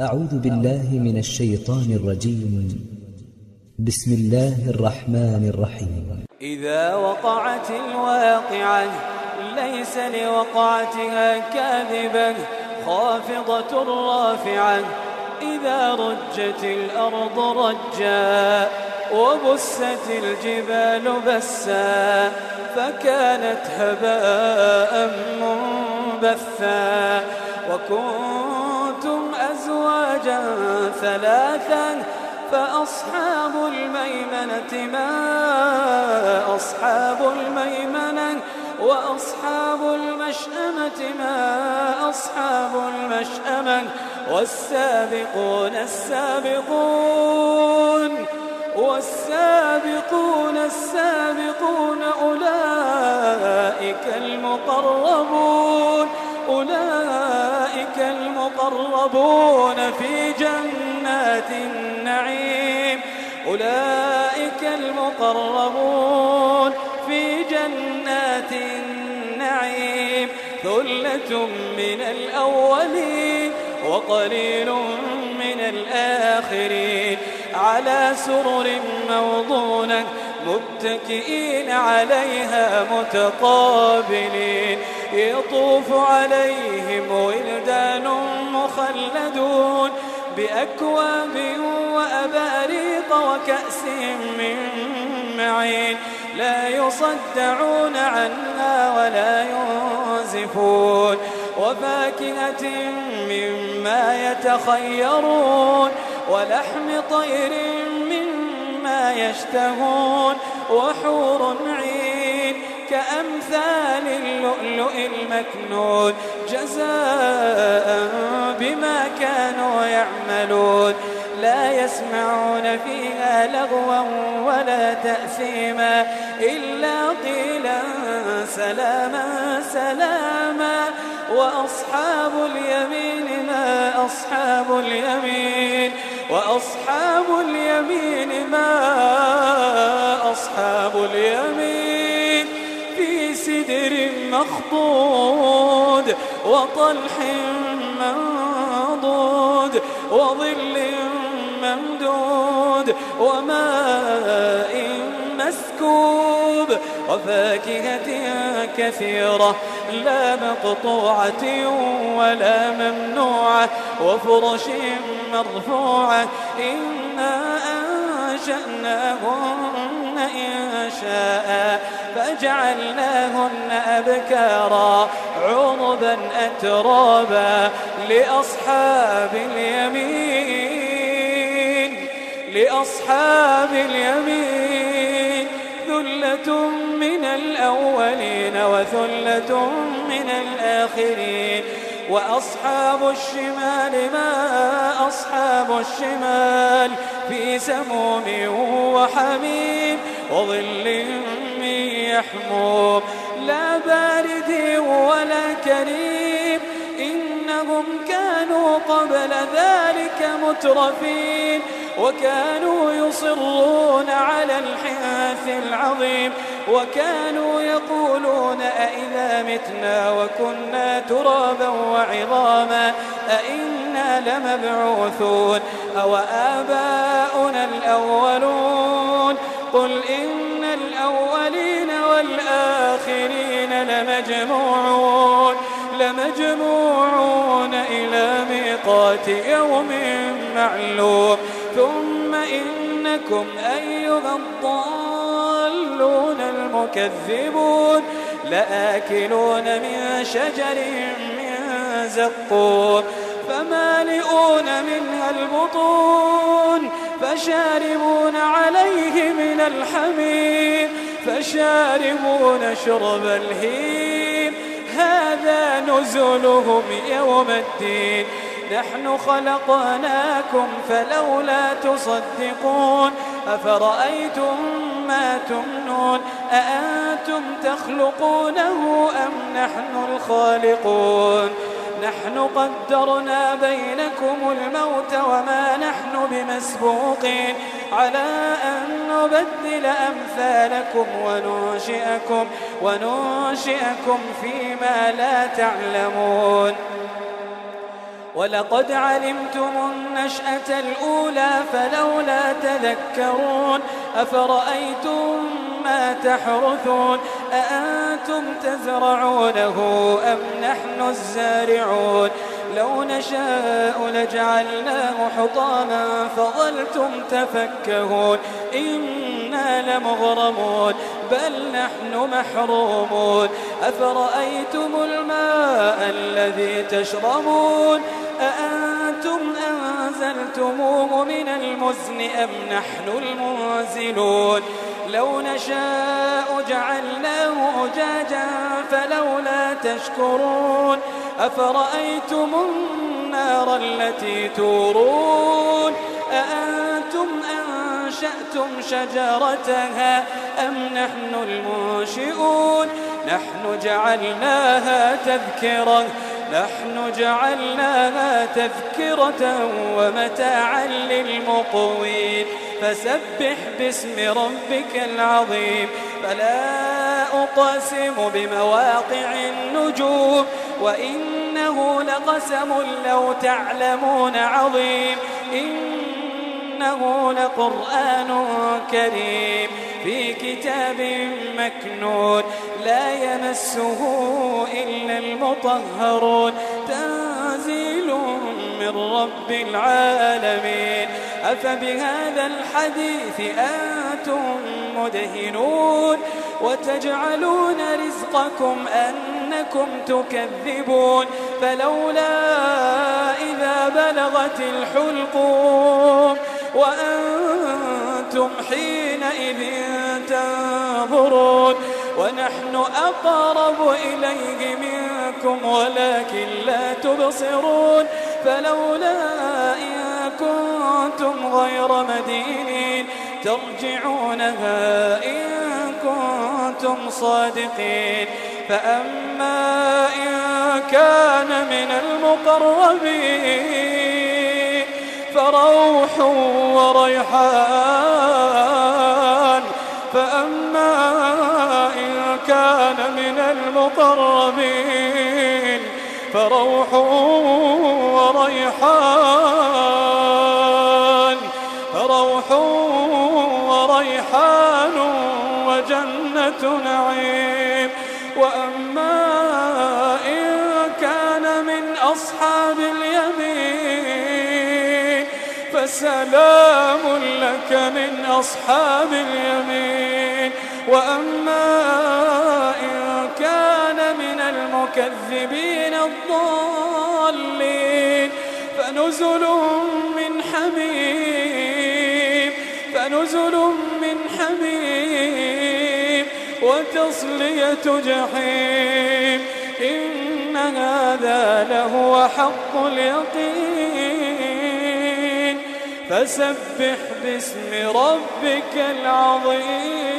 أعوذ بالله من الشيطان الرجيم. بسم الله الرحمن الرحيم. إذا وقعت الواقعة ليس لوقعتها كاذبة خافضة رافعة إذا رجت الأرض رجا وبست الجبال بسا فكانت هباء منبثا وكنتم أزواجا ثلاثا فأصحاب الميمنة ما أصحاب الميمنة وأصحاب المشأمة ما أصحاب المشأمة والسابقون السابقون أولئك المقربون في جنات النعيم ثلة من الأولين وقليل من الآخرين على سرر موضونة متكئين عليها متقابلين يطوف عليهم ولدان مخلدون بأكواب وأباريق وكأس من معين لا يصدعون عنها ولا ينزفون وفاكهة مما يتخيرون ولحم طير مما يشتهون وحور عين كأمثال اللؤلؤ المكنون جزاء بما كانوا يعملون لا يسمعون فيها لغوا ولا تأثيما إلا قيلا سلاما سلاما وأصحاب اليمين ما أصحاب اليمين ما أصحاب اليمين في سدر مخضود وطلح منضود وظل ممدود وماء مسكوب وفاكهة كثيرة لا مقطوعة ولا ممنوعة وفرش مرفوعة إنا أنشأناهن إنشاء فجعلناهن أبكارا عربا أترابا لأصحاب اليمين ثلة من الأولين وثلة من الآخرين وأصحاب الشمال ما أصحاب الشمال في سموم وحميم وظل من يحموم لا بارد ولا كريم إنهم كانوا قبل ذلك مترفين وكانوا يصرون على الحنث العظيم وكانوا يقولون أئذا متنا وكنا ترابا وعظاما أئنا لمبعوثون أو آباؤنا الأولون قل إن الأولين والآخرين لمجموعون إلى ميقات يوم معلوم ثم إنكم أيها الضالون المكذبون لآكلون من شجر من زقوم فمالئون منها البطون فشاربون عليه من الحميم فشاربون شرب الهيم هذا نزلهم يوم الدين نحن خلقناكم فلولا تصدقون أفرأيتم ما تمنون أأنتم تخلقونه أم نحن الخالقون نحن قدرنا بينكم الموت وما نحن بمسبوقين على أن نبدل أمثالكم وننشئكم فيما لا تعلمون ولقد علمتم النشأة الأولى فلولا تذكرون أفرأيتم ما تحرثون أأنتم تزرعونه أم نحن الزارعون لو نشاء لجعلناه حطاما فظلتم تفكهون إنا لمغرمون بل نحن محرومون أفرأيتم الماء الذي تشربون أأنتم أنزلتموه من المزن أم نحن المنزلون لو نشاء جعلناه أجاجا فلولا تشكرون أفرأيتم النار التي تورون أأنتم أنشأتم شجرتها أم نحن المنشئون نحن جعلناها تذكرة ومتاعا للمقوين فسبح باسم ربك العظيم فلا أقسم بمواقع النجوم وإنه لقسم لو تعلمون عظيم إنه لقرآن كريم في كتاب مكنون لا يمسه إلا المطهرون تنزيل من رب العالمين أفبهذا الحديث أنتم مدهنون وتجعلون رزقكم أنكم تكذبون فلولا إذا بلغت الحلقوم وأنتم حينئذ تنظرون ونحن أقرب إليه منكم ولكن لا تبصرون فلولا إن كنتم غير مدينين ترجعونها إن كنتم صادقين فأما إن كان من المقربين فروح وريحان فروح وريحان وجنة نعيم وأما إن كان من أصحاب اليمين فسلام لك من أصحاب اليمين وأما إن كان من المكذبين الضالين فنزل من حميم وتصلية جحيم إن هذا لهو حق اليقين فسبح باسم ربك العظيم.